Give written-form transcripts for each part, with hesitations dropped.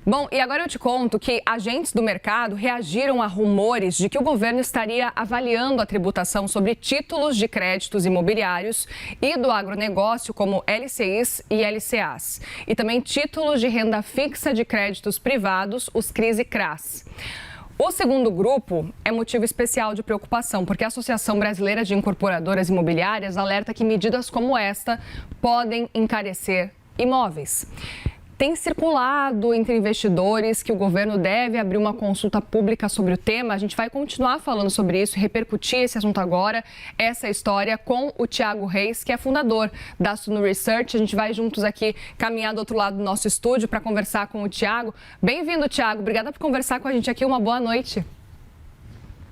Bom, e agora eu te conto que agentes do mercado reagiram a rumores de que o governo estaria avaliando a tributação sobre títulos de créditos imobiliários e do agronegócio, como LCIs e LCAs, e também títulos de renda fixa de créditos privados, os CRIs e CRAs. O segundo grupo é motivo especial de preocupação, porque a Associação Brasileira de Incorporadoras Imobiliárias alerta que medidas como esta podem encarecer imóveis. Tem circulado entre investidores que o governo deve abrir uma consulta pública sobre o tema. A gente vai continuar falando sobre isso, repercutir esse assunto agora, essa história, com o Thiago Reis, que é fundador da Suno Research. A gente vai juntos aqui caminhar do outro lado do nosso estúdio para conversar com o Thiago. Bem-vindo, Thiago. Obrigada por conversar com a gente aqui. Uma boa noite.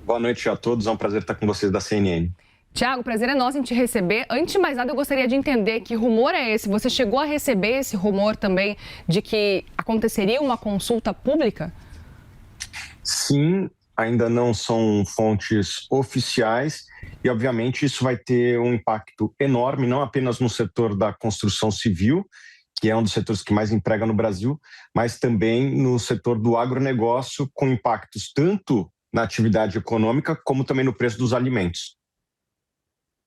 Boa noite a todos. É um prazer estar com vocês da CNN. Tiago, o prazer é nosso em te receber. Antes de mais nada, eu gostaria de entender que rumor é esse? Você chegou a receber esse rumor também de que aconteceria uma consulta pública? Sim, ainda não são fontes oficiais e, obviamente, isso vai ter um impacto enorme, não apenas no setor da construção civil, que é um dos setores que mais emprega no Brasil, mas também no setor do agronegócio, com impactos tanto na atividade econômica como também no preço dos alimentos.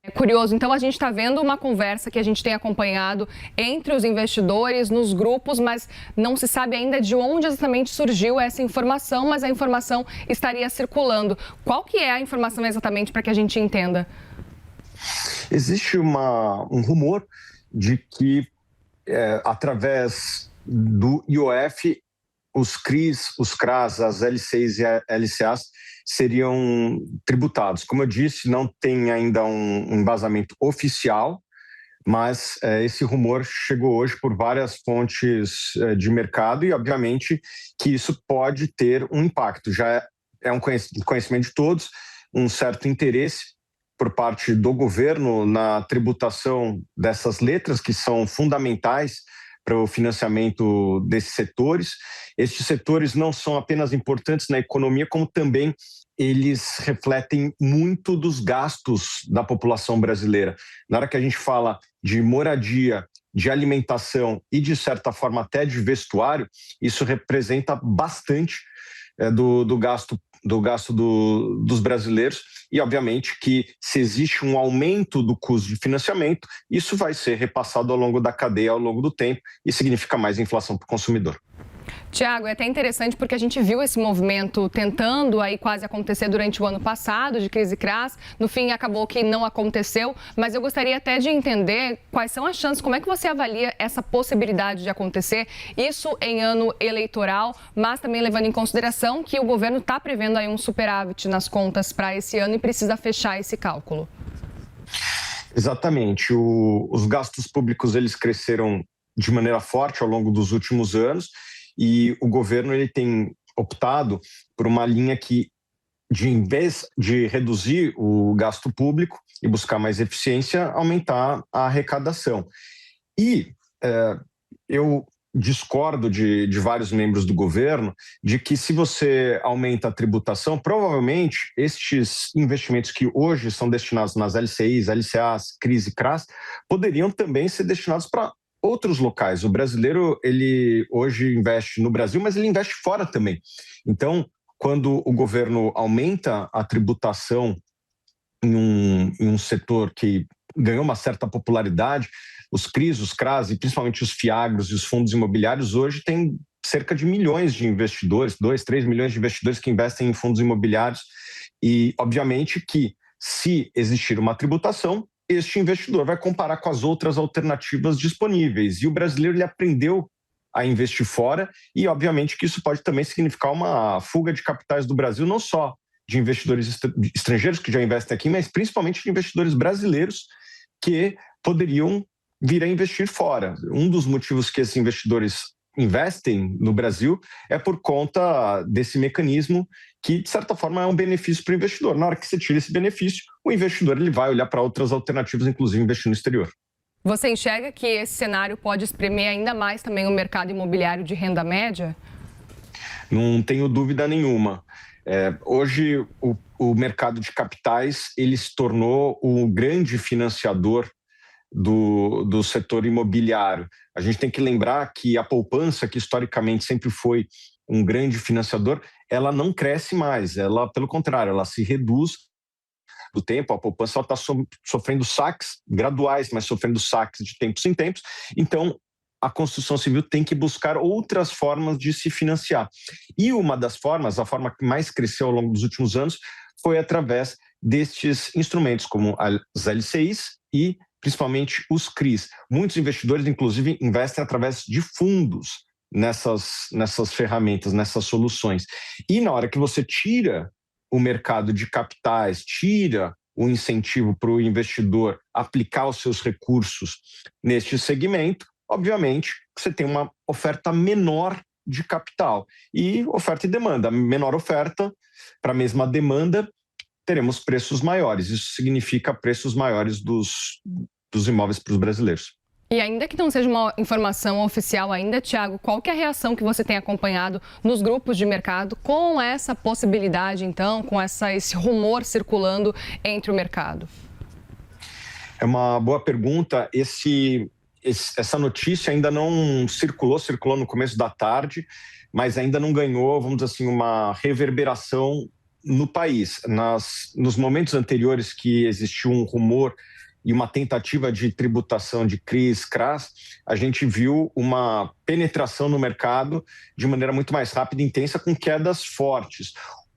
É curioso, então a gente está vendo uma conversa que a gente tem acompanhado entre os investidores nos grupos, mas não se sabe ainda de onde exatamente surgiu essa informação, mas a informação estaria circulando. Qual que é a informação exatamente para que a gente entenda? Existe um rumor de que, através do IOF, os CRIs, os CRAs, as LCIs e LCAs seriam tributados. Como eu disse, não tem ainda um embasamento oficial, mas esse rumor chegou hoje por várias fontes de mercado e, obviamente, que isso pode ter um impacto. Já é um conhecimento de todos, um certo interesse por parte do governo na tributação dessas letras, que são fundamentais para o financiamento desses setores. Estes setores não são apenas importantes na economia, como também eles refletem muito dos gastos da população brasileira. Na hora que a gente fala de moradia, de alimentação e, de certa forma, até de vestuário, isso representa bastante do gasto dos brasileiros e, obviamente, que se existe um aumento do custo de financiamento, isso vai ser repassado ao longo da cadeia, ao longo do tempo, e significa mais inflação para o consumidor. Tiago, é até interessante porque a gente viu esse movimento tentando aí quase acontecer durante o ano passado, de crise CRAS. No fim, acabou que não aconteceu, mas eu gostaria até de entender quais são as chances, como é que você avalia essa possibilidade de acontecer, isso em ano eleitoral, mas também levando em consideração que o governo está prevendo aí um superávit nas contas para esse ano e precisa fechar esse cálculo. Exatamente. Os gastos públicos, eles cresceram de maneira forte ao longo dos últimos anos, e o governo ele tem optado por uma linha que, em vez de reduzir o gasto público e buscar mais eficiência, aumentar a arrecadação. E eu discordo de vários membros do governo de que, se você aumenta a tributação, provavelmente estes investimentos que hoje são destinados nas LCIs, LCAs, CRIs e CRAs, poderiam também ser destinados para outros locais. O brasileiro, ele hoje investe no Brasil, mas ele investe fora também. Então, quando o governo aumenta a tributação em um setor que ganhou uma certa popularidade, os CRIs, os CRAs e principalmente os FIAGROS e os fundos imobiliários hoje têm cerca de milhões de investidores, 2, 3 milhões de investidores que investem em fundos imobiliários, e obviamente que, se existir uma tributação, este investidor vai comparar com as outras alternativas disponíveis. E o brasileiro, ele aprendeu a investir fora, e obviamente que isso pode também significar uma fuga de capitais do Brasil, não só de investidores estrangeiros que já investem aqui, mas principalmente de investidores brasileiros que poderiam vir a investir fora. Um dos motivos que esses investidores investem no Brasil é por conta desse mecanismo que, de certa forma, é um benefício para o investidor. Na hora que você tira esse benefício, o investidor ele vai olhar para outras alternativas, inclusive investir no exterior. Você enxerga que esse cenário pode espremer ainda mais também o mercado imobiliário de renda média? Não tenho dúvida nenhuma. Hoje, o mercado de capitais ele se tornou o grande financiador do setor imobiliário. A gente tem que lembrar que a poupança, que historicamente sempre foi um grande financiador, ela não cresce mais, ela, pelo contrário, ela se reduz do tempo. A poupança está sofrendo saques graduais, mas sofrendo saques de tempos em tempos. Então, a construção civil tem que buscar outras formas de se financiar. E uma das formas, a forma que mais cresceu ao longo dos últimos anos, foi através destes instrumentos, como as LCIs e principalmente os CRIs. Muitos investidores, inclusive, investem através de fundos nessas ferramentas, nessas soluções. E na hora que você tira o mercado de capitais, tira o incentivo para o investidor aplicar os seus recursos neste segmento, obviamente você tem uma oferta menor de capital. E oferta e demanda. Menor oferta para a mesma demanda, teremos preços maiores. Isso significa preços maiores dos imóveis para os brasileiros. E ainda que não seja uma informação oficial ainda, Thiago, qual que é a reação que você tem acompanhado nos grupos de mercado com essa possibilidade, então, com esse rumor circulando entre o mercado? É uma boa pergunta. Essa notícia ainda não circulou no começo da tarde, mas ainda não ganhou, vamos dizer assim, uma reverberação no país. Nos momentos anteriores que existiu um rumor e uma tentativa de tributação de CRIs, CRAs, a gente viu uma penetração no mercado de maneira muito mais rápida e intensa, com quedas fortes.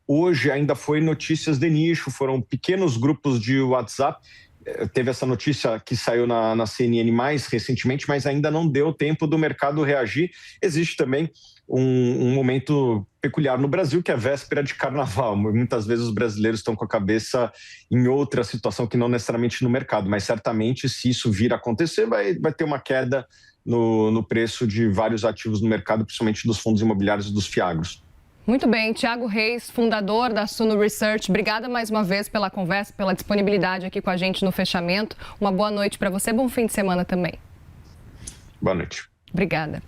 Hoje ainda foi notícias de nicho, foram pequenos grupos de WhatsApp. Teve essa notícia que saiu na CNN mais recentemente, mas ainda não deu tempo do mercado reagir. Existe também um momento peculiar no Brasil, que é a véspera de carnaval. Muitas vezes os brasileiros estão com a cabeça em outra situação que não necessariamente no mercado, mas certamente, se isso vir a acontecer, vai ter uma queda no preço de vários ativos no mercado, principalmente dos fundos imobiliários e dos fiagros. Muito bem, Thiago Reis, fundador da Suno Research, obrigada mais uma vez pela conversa, pela disponibilidade aqui com a gente no fechamento. Uma boa noite para você, bom fim de semana também. Boa noite. Obrigada.